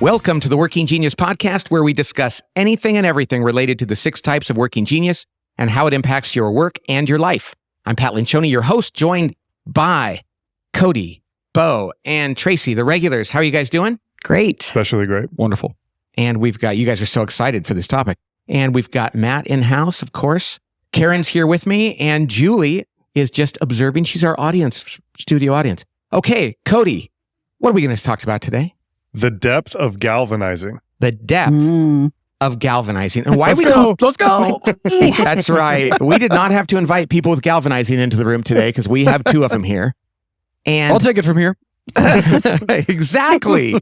Welcome to the Working Genius podcast, where we discuss anything and everything related to the 6 types of working genius and how it impacts your work and your life. I'm Pat Lencioni, your host, joined by Cody, Bo, and Tracy, the regulars. How are you guys doing? Great. Especially great. Wonderful. And we've got, you guys are so excited for this topic. And we've got Matt in-house, of course. Karen's here with me, and Julie is just observing. She's our audience, studio audience. Okay, Cody, what are we going to talk about today? The depth of galvanizing. The depth of galvanizing. And why Let's go. That's right. We did not have to invite people with galvanizing into the room today because we have 2 of them here. And I'll take it from here. Exactly.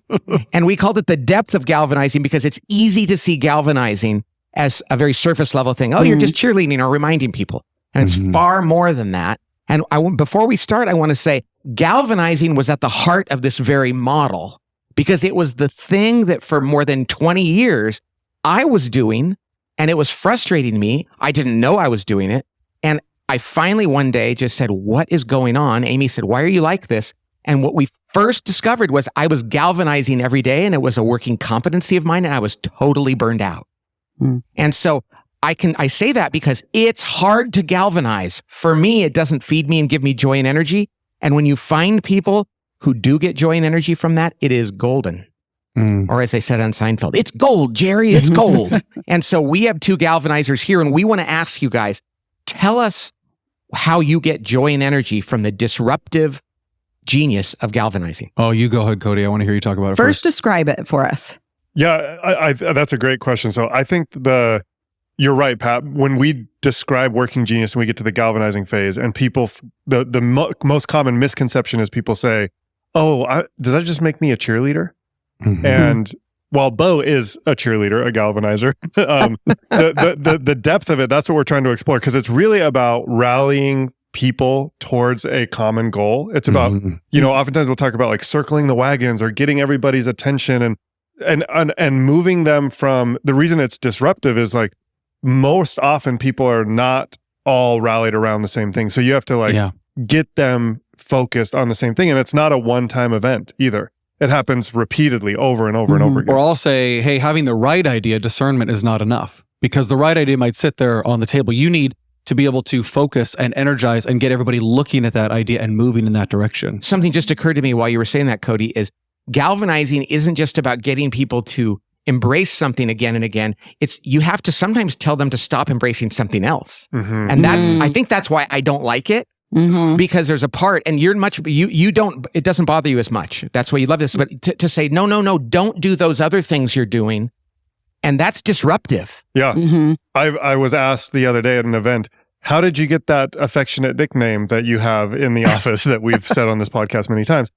And we called it the depth of galvanizing because it's easy to see galvanizing as a very surface level thing. Oh, you're just cheerleading or reminding people. And it's far more than that. And before we start, I want to say galvanizing was at the heart of this very model, because it was the thing that for more than 20 years I was doing, and it was frustrating me. I didn't know I was doing it. And I finally one day just said, what is going on? Amy said, why are you like this? And what we first discovered was I was galvanizing every day, and it was a working competency of mine, and I was totally burned out. And so I say that because it's hard to galvanize. For me, it doesn't feed me and give me joy and energy. And when you find people who do get joy and energy from that, it is golden. Or as I said on Seinfeld, it's gold, Jerry, it's gold. And so we have 2 galvanizers here, and we want to ask you guys, tell us how you get joy and energy from the disruptive genius of galvanizing. Oh, you go ahead, Cody. I want to hear you talk about it First, describe it for us. Yeah, I that's a great question. So I think you're right, Pat. When we describe working genius and we get to the galvanizing phase, and people, the most common misconception is people say, "Oh, does that just make me a cheerleader?" And while Bo is a cheerleader, a galvanizer, the depth of it, that's what we're trying to explore, because it's really about rallying people towards a common goal. It's about, oftentimes we'll talk about like circling the wagons or getting everybody's attention and moving them from, the reason it's disruptive is like most often people are not all rallied around the same thing. So you have to get them focused on the same thing. And it's not a one-time event either. It happens repeatedly over and over and over again. Or I'll say, hey, having the right idea, discernment is not enough, because the right idea might sit there on the table. You need to be able to focus and energize and get everybody looking at that idea and moving in that direction. Something just occurred to me while you were saying that, Cody, is galvanizing isn't just about getting people to embrace something again and again. It's, you have to sometimes tell them to stop embracing something else. And I think that's why I don't like it. Because there's a part, and you don't, it doesn't bother you as much. That's why you love this. But to say, no, don't do those other things you're doing. And that's disruptive. Yeah. I was asked the other day at an event, how did you get that affectionate nickname that you have in the office that we've said on this podcast many times?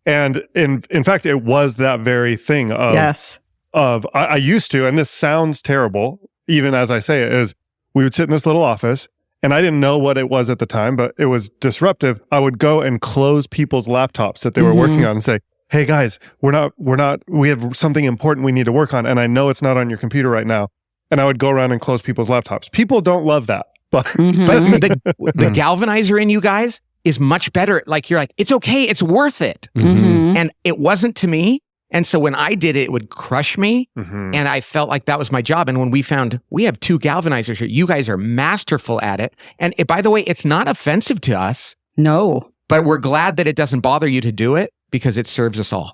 And in fact, it was that very thing of, I used to, and this sounds terrible, even as I say it, is we would sit in this little office, and I didn't know what it was at the time, but it was disruptive. I would go and close people's laptops that they were working on and say, hey guys, we have something important we need to work on, and I know it's not on your computer right now. And I would go around and close people's laptops. People don't love that. But the galvanizer in you guys is much better. Like, you're like, it's okay, it's worth it. And it wasn't to me. And so when I did it, it would crush me. And I felt like that was my job. And when we found, we have 2 galvanizers here, you guys are masterful at it. And by the way, it's not offensive to us. No. But we're glad that it doesn't bother you to do it, because it serves us all.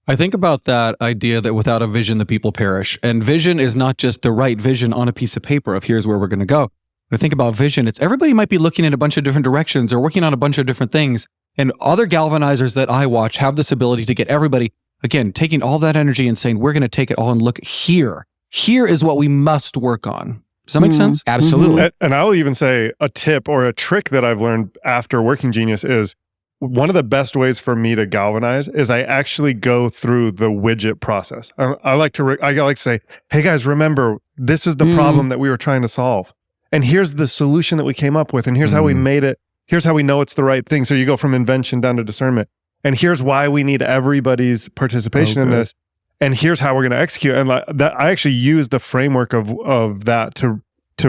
I think about that idea that without a vision, the people perish. And vision is not just the right vision on a piece of paper of here's where we're going to go. When I think about vision, it's everybody might be looking in a bunch of different directions or working on a bunch of different things. And other galvanizers that I watch have this ability to get everybody, again, taking all that energy and saying, we're going to take it all and look here. Here is what we must work on. Does that make sense? Absolutely. And I will even say a tip or a trick that I've learned after Working Genius is, one of the best ways for me to galvanize is I actually go through the widget process. I like to say, hey guys, remember, this is the problem that we were trying to solve. And here's the solution that we came up with. And here's how we made it. Here's how we know it's the right thing. So you go from invention down to discernment. And here's why we need everybody's participation in this. And here's how we're going to execute. And that, I actually use the framework of that to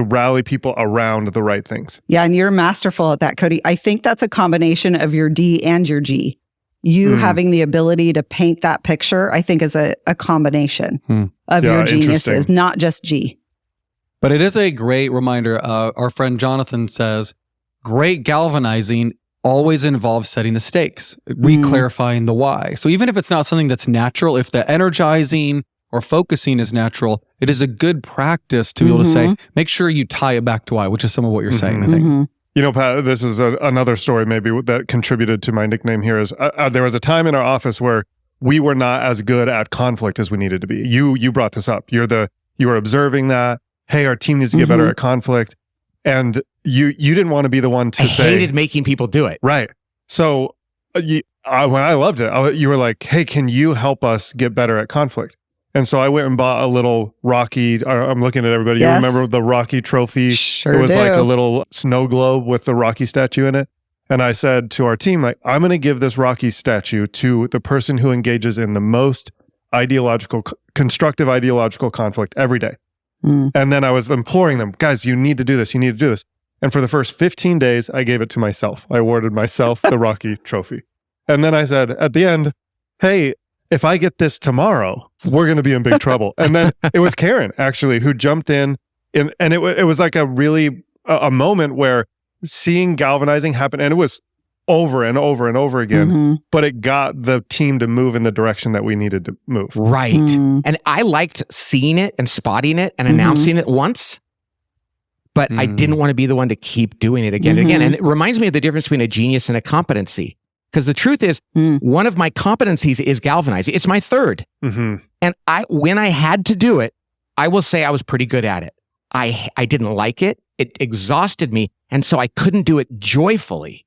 rally people around the right things. Yeah, and you're masterful at that, Cody. I think that's a combination of your D and your G. You having the ability to paint that picture, I think, is a combination of your geniuses, not just G. But it is a great reminder. Our friend Jonathan says, great galvanizing always involves setting the stakes, re-clarifying the why. So even if it's not something that's natural, if the energizing or focusing is natural, it is a good practice to be able to say, make sure you tie it back to why, which is some of what you're saying, I think. You know, Pat, this is another story maybe that contributed to my nickname here is there was a time in our office where we were not as good at conflict as we needed to be. You brought this up. You were observing that. Hey, our team needs to get better at conflict. And you didn't want to be the one to say... I hated making people do it. Right. So when I loved it, you were like, hey, can you help us get better at conflict? And so I went and bought a little Rocky, I'm looking at everybody. Yes. You remember the Rocky trophy? Sure It was do. like a little snow globe with the Rocky statue in it. And I said to our team, like, I'm going to give this Rocky statue to the person who engages in the most constructive ideological conflict every day. And then I was imploring them, guys, you need to do this. You need to do this. And for the first 15 days, I gave it to myself. I awarded myself the Rocky trophy. And then I said at the end, hey, if I get this tomorrow, we're going to be in big trouble. And then it was Karen, actually, who jumped in. And it was like a moment where seeing galvanizing happen, and it was over and over and over again, but it got the team to move in the direction that we needed to move. Right. And I liked seeing it and spotting it and announcing it once, but I didn't want to be the one to keep doing it again and again. And it reminds me of the difference between a genius and a competency. Because the truth is, one of my competencies is galvanizing. It's my third. And when I had to do it, I will say I was pretty good at it. I didn't like it. It exhausted me. And so I couldn't do it joyfully.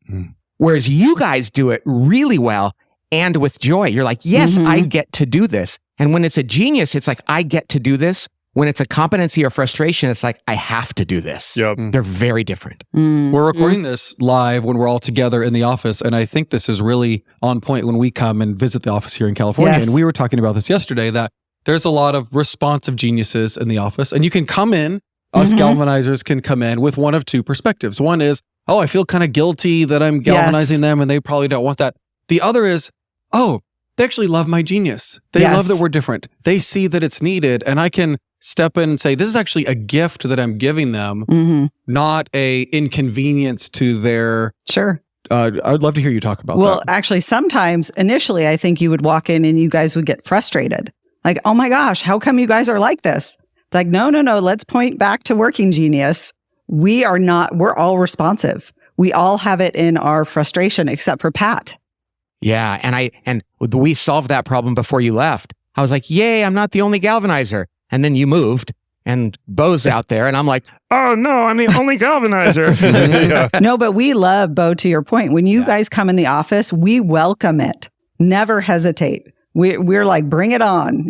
Whereas you guys do it really well and with joy. You're like, yes, I get to do this. And when it's a genius, it's like, I get to do this. When it's a competency or frustration, it's like, I have to do this. They're very different. We're recording this live when we're all together in the office. And I think this is really on point when we come and visit the office here in California. Yes. And we were talking about this yesterday, that there's a lot of responsive geniuses in the office. And you can come in, us galvanizers can come in with one of two perspectives. One is, oh, I feel kind of guilty that I'm galvanizing them and they probably don't want that. The other is, oh, they actually love my genius. They love that we're different. They see that it's needed, and I can step in and say, this is actually a gift that I'm giving them, not a inconvenience to their... Sure. I'd love to hear you talk about that. Well, actually, sometimes initially, I think you would walk in and you guys would get frustrated. Like, oh my gosh, how come you guys are like this? It's like, no, let's point back to working genius. We're all responsive. We all have it in our frustration, except for Pat. Yeah. And we solved that problem before you left. I was like, yay, I'm not the only galvanizer. And then you moved and Bo's out there. And I'm like, oh no, I'm the only galvanizer. No, but we love, Bo, to your point. When you guys come in the office, we welcome it. Never hesitate. We're like, bring it on,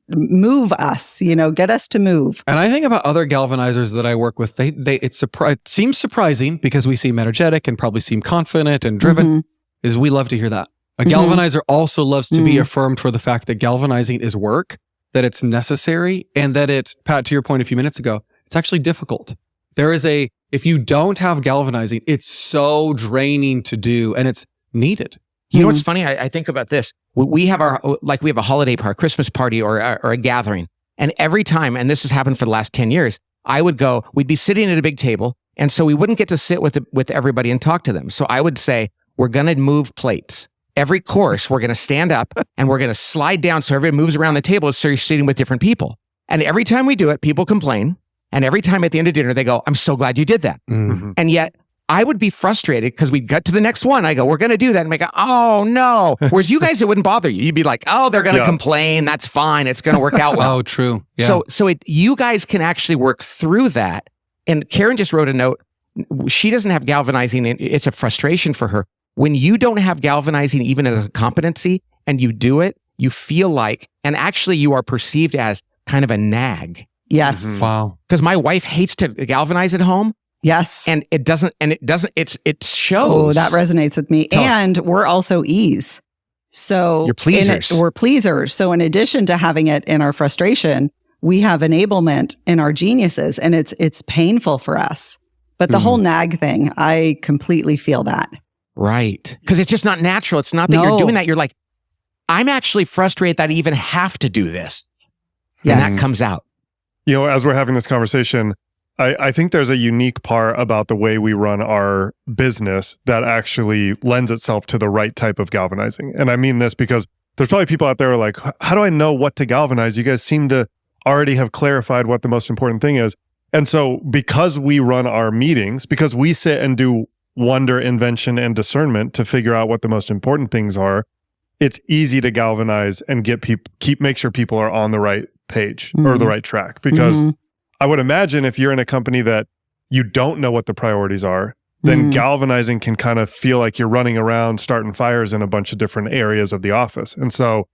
move us, get us to move. And I think about other galvanizers that I work with. It seems surprising because we seem energetic and probably seem confident and driven, is we love to hear that. A galvanizer also loves to be affirmed for the fact that galvanizing is work, that it's necessary, and that it's, Pat, to your point a few minutes ago, it's actually difficult. If you don't have galvanizing, it's so draining to do, and it's needed. You know what's funny? I think about this. We have we have a holiday party, Christmas party, or a gathering. And every time, and this has happened for the last 10 years, we'd be sitting at a big table. And so we wouldn't get to sit with everybody and talk to them. So I would say, we're going to move plates. Every course, we're going to stand up and we're going to slide down so everybody moves around the table so you're sitting with different people. And every time we do it, people complain. And every time at the end of dinner, they go, I'm so glad you did that. And yet, I would be frustrated because we'd get to the next one. I go, we're going to do that. And I go, oh no. Whereas you guys, it wouldn't bother you. You'd be like, oh, they're going to complain. That's fine. It's going to work out well. Oh, true. Yeah. So you guys can actually work through that. And Karen just wrote a note. She doesn't have galvanizing. It's a frustration for her. When you don't have galvanizing, even as a competency, and you do it, you feel like, and actually you are perceived as kind of a nag. Yes. Wow. Because my wife hates to galvanize at home. Yes. And it shows. Oh, that resonates with me. And we're also ease. So you're pleasers. We're pleasers. So in addition to having it in our frustration, we have enablement in our geniuses, and it's painful for us. But the whole nag thing, I completely feel that. Right. Because it's just not natural. It's not that you're doing that. You're like, I'm actually frustrated that I even have to do this. And that comes out. As we're having this conversation, I think there's a unique part about the way we run our business that actually lends itself to the right type of galvanizing. And I mean this because there's probably people out there who are like, how do I know what to galvanize? You guys seem to already have clarified what the most important thing is. And so because we run our meetings, because we sit and do wonder, invention, and discernment to figure out what the most important things are, it's easy to galvanize and make sure people are on the right page or the right track. Because I would imagine if you're in a company that you don't know what the priorities are, then galvanizing can kind of feel like you're running around starting fires in a bunch of different areas of the office. And so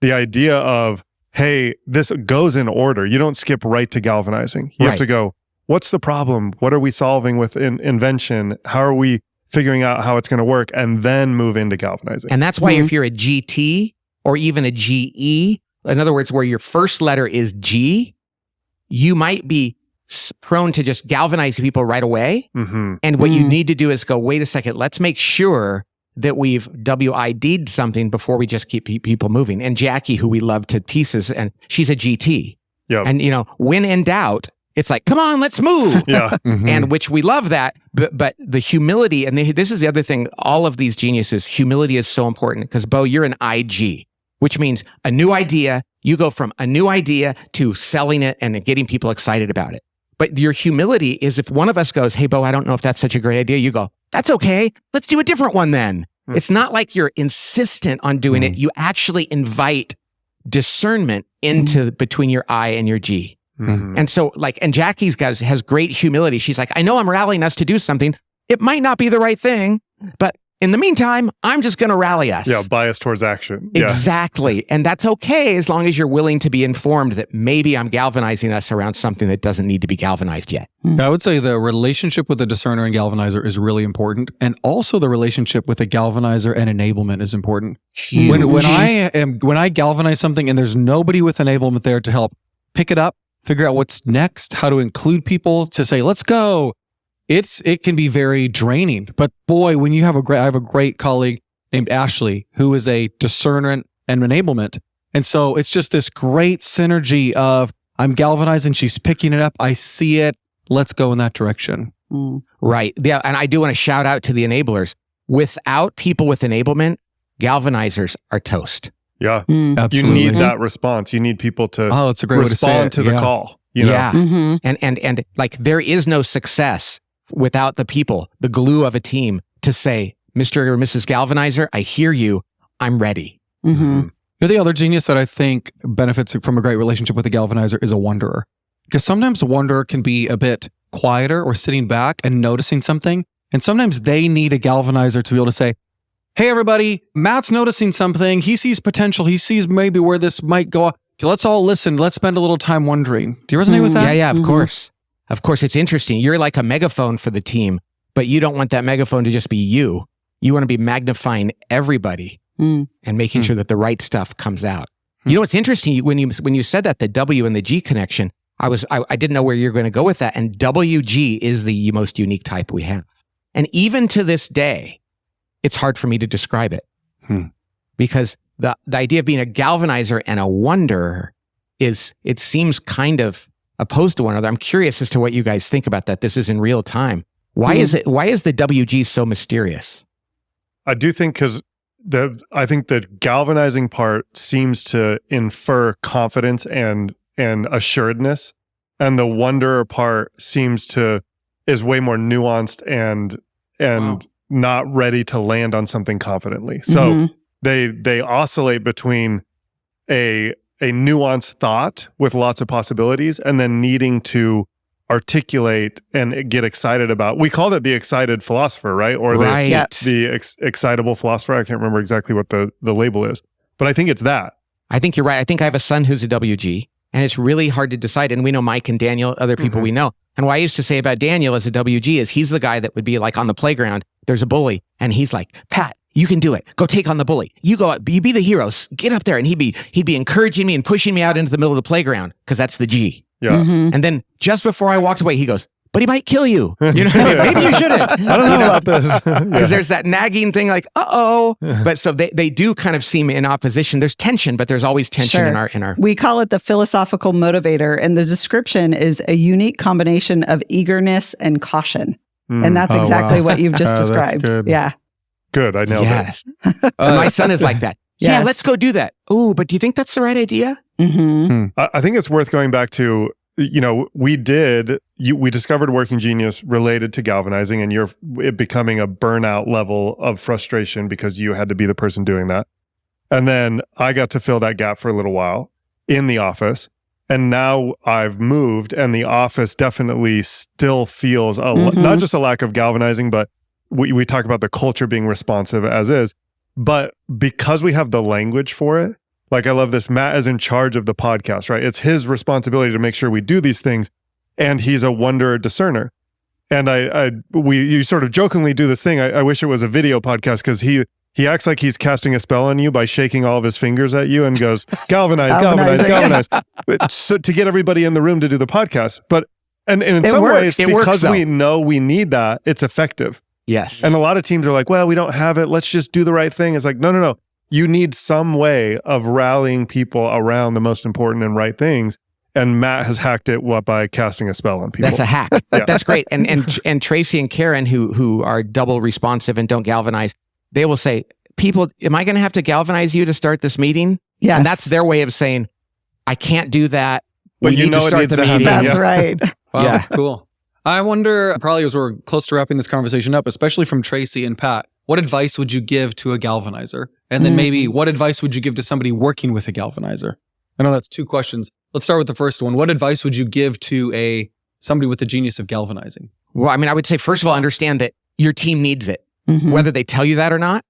the idea of, hey, this goes in order. You don't skip right to galvanizing. You have to go, what's the problem? What are we solving with invention? How are we figuring out how it's going to work? And then move into galvanizing. And that's why if you're a GT or even a GE, in other words, where your first letter is G, you might be prone to just galvanize people right away. And what you need to do is go, wait a second, let's make sure that we've WID'd something before we just keep people moving. And Jackie, who we love to pieces, and she's a GT. And, when in doubt, it's like, come on, let's move. And which we love that. But the humility, and this is the other thing, all of these geniuses, humility is so important because, Bo, you're an IG, which means a new idea. You go from a new idea to selling it and getting people excited about it. But your humility is if one of us goes, hey, Bo, I don't know if that's such a great idea. You go, that's okay. Let's do a different one then. It's not like you're insistent on doing it. You actually invite discernment into between your I and your G. And so and Jackie's has great humility. She's like, I know I'm rallying us to do something. It might not be the right thing, but in the meantime, I'm just going to rally us. Bias towards action. Exactly. And that's okay as long as you're willing to be informed that maybe I'm galvanizing us around something that doesn't need to be galvanized yet. I would say the relationship with the discerner and galvanizer is really important. And also the relationship with a galvanizer and enablement is important. When I galvanize something and there's nobody with enablement there to help pick it up, figure out what's next, how to include people to say, let's go. It can be very draining, but boy, when you have I have a great colleague named Ashley who is a discernment and enablement. And so it's just this great synergy of I'm galvanizing, she's picking it up, I see it, let's go in that direction. Right. Yeah. And I do want to shout out to the enablers. Without people with enablement, galvanizers are toast. Absolutely. You need that response. You need people to it's a great respond to the call. And like there is no success without the people, the glue of a team to say, Mr. or Mrs. Galvanizer, I hear you. I'm ready. You're the other genius that I think benefits from a great relationship with a galvanizer is a wanderer. Because sometimes a wanderer can be a bit quieter or sitting back and noticing something. And sometimes they need a galvanizer to be able to say, hey, everybody, Matt's noticing something. He sees potential. He sees maybe where this might go. Let's all listen. Let's spend a little time wondering. Do you resonate with that? Yeah, of course. Of course, it's interesting. You're like a megaphone for the team, but you don't want that megaphone to just be you. You want to be magnifying everybody and making sure that the right stuff comes out. You know what's interesting? When you said that, the W and the G connection, I didn't know where you're going to go with that. And WG is the most unique type we have. And even to this day, it's hard for me to describe it because the idea of being a galvanizer and a wonderer it seems kind of opposed to one another. I'm curious as to what you guys think about that. This is in real time. Why is the WG so mysterious? I do think because I think the galvanizing part seems to infer confidence and assuredness, and the wonderer part is way more nuanced and not ready to land on something confidently. So they oscillate between a nuanced thought with lots of possibilities and then needing to articulate and get excited about. We called it the excited philosopher, right? Or the excitable philosopher. I can't remember exactly what the label is, but I think it's that. I think you're right. I think I have a son who's a WG, and it's really hard to decide. And we know Mike and Daniel, other people we know. And what I used to say about Daniel as a WG is he's the guy that would be like on the playground, there's a bully, and he's like, Pat, you can do it. Go take on the bully. You go out, you be the hero. Get up there. And he'd be encouraging me and pushing me out into the middle of the playground because that's the G. Yeah. And then just before I walked away, he goes, but he might kill you. You know, maybe you shouldn't. I don't know about this. Because there's that nagging thing like, uh-oh. But so they do kind of seem in opposition. There's tension, but there's always tension in our. We call it the philosophical motivator. And the description is a unique combination of eagerness and caution. And that's exactly what you've just described. Good. Yeah. Good. I nailed it. And my son is like that. Yeah, Yes. let's go do that. Oh, but do you think that's the right idea? Mm-hmm. I think it's worth going back to, we discovered Working Genius related to galvanizing, and it becoming a burnout level of frustration because you had to be the person doing that. And then I got to fill that gap for a little while in the office. And now I've moved, and the office definitely still feels not just a lack of galvanizing, but we talk about the culture being responsive as is. But because we have the language for it, like I love this, Matt is in charge of the podcast, right? It's his responsibility to make sure we do these things, and he's a wonder discerner. And you sort of jokingly do this thing. I wish it was a video podcast, because he acts like he's casting a spell on you by shaking all of his fingers at you and goes, galvanize. So to get everybody in the room to do the podcast. But and in some ways, because we know we need that, it's effective. Yes. And a lot of teams are like, well, we don't have it. Let's just do the right thing. It's like, no. You need some way of rallying people around the most important and right things. And Matt has hacked it by casting a spell on people. That's a hack. Yeah. That's great. And Tracy and Karen, who are double responsive and don't galvanize, they will say, people, am I going to have to galvanize you to start this meeting? Yes. And that's their way of saying, I can't do that. But we need to start the meeting. That's right. Wow, Yeah. cool. I wonder, probably as we're close to wrapping this conversation up, especially from Tracy and Pat, what advice would you give to a galvanizer? And then maybe what advice would you give to somebody working with a galvanizer? I know that's two questions. Let's start with the first one. What advice would you give to somebody with the genius of galvanizing? Well, I mean, I would say, first of all, understand that your team needs it. Mm-hmm. Whether they tell you that or not,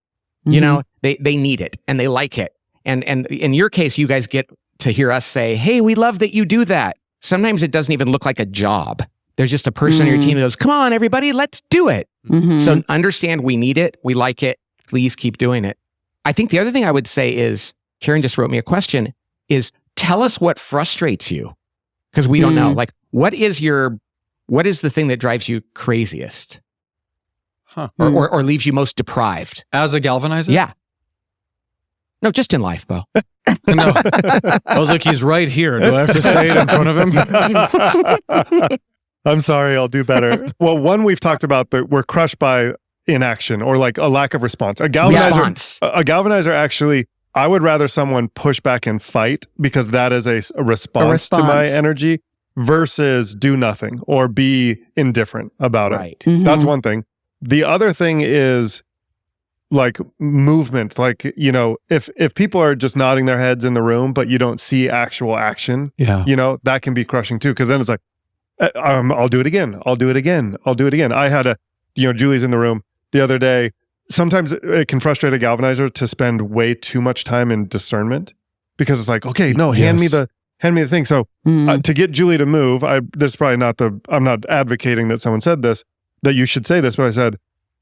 you know, they need it and they like it. And in your case, you guys get to hear us say, hey, we love that you do that. Sometimes it doesn't even look like a job. There's just a person on your team that goes, come on, everybody, let's do it. Mm-hmm. So understand we need it. We like it. Please keep doing it. I think the other thing I would say is, Karen just wrote me a question, is tell us what frustrates you. Because we don't know. Like, what is the thing that drives you craziest? Huh. Or leaves you most deprived? As a galvanizer? Yeah. No, just in life, Bo. No. I was like, he's right here. Do I have to say it in front of him? I'm sorry, I'll do better. Well, one we've talked about that we're crushed by inaction or like a lack of response. A galvanizer actually, I would rather someone push back and fight, because that is a response to my energy, versus do nothing or be indifferent about it. Right. Mm-hmm. That's one thing. The other thing is like movement. Like, if people are just nodding their heads in the room, but you don't see actual action, that can be crushing too. Because then it's like, I'll do it again. I'll do it again. I had Julie's in the room the other day. Sometimes it can frustrate a galvanizer to spend way too much time in discernment, because it's like, okay, no, hand me the thing. So to get Julie to move, I'm not advocating that someone said this, that you should say this, but I said,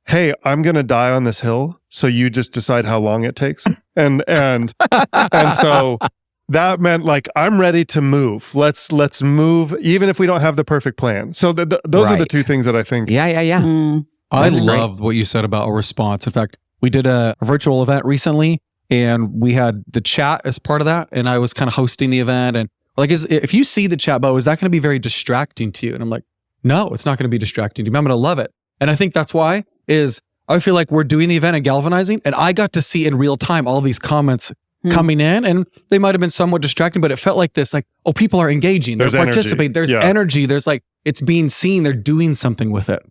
hey, I'm going to die on this hill, so you just decide how long it takes. And so that meant like, I'm ready to move. Let's move, even if we don't have the perfect plan. So those are the two things that I think. Yeah. I That's loved what you said about a response. In fact, we did a virtual event recently, and we had the chat as part of that, and I was kind of hosting the event. And like, if you see the chat, Bo, is that going to be very distracting to you? And I'm like, no, it's not going to be distracting to me. I'm going to love it. And I think that's why I feel like we're doing the event at Galvanizing, and I got to see in real time all these comments coming in, and they might have been somewhat distracting, but it felt like this, like, oh, people are engaging, they're participating, there's energy, there's like, it's being seen, they're doing something with it.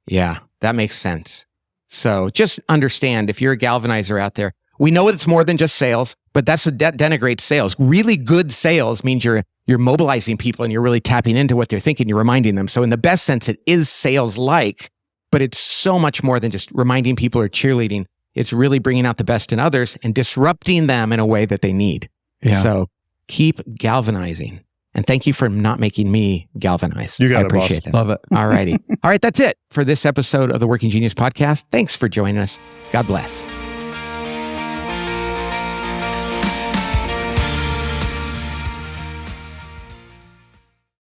Yeah, that makes sense. So just understand, if you're a galvanizer out there, we know it's more than just sales, but that denigrates sales. Really good sales means you're mobilizing people and you're really tapping into what they're thinking, you're reminding them. So in the best sense, it is sales-like, but it's so much more than just reminding people or cheerleading. It's really bringing out the best in others and disrupting them in a way that they need. Yeah. So keep galvanizing. And thank you for not making me galvanize. You got I it, appreciate boss. it. Love it. All righty. All right, that's it for this episode of the Working Genius podcast. Thanks for joining us. God bless.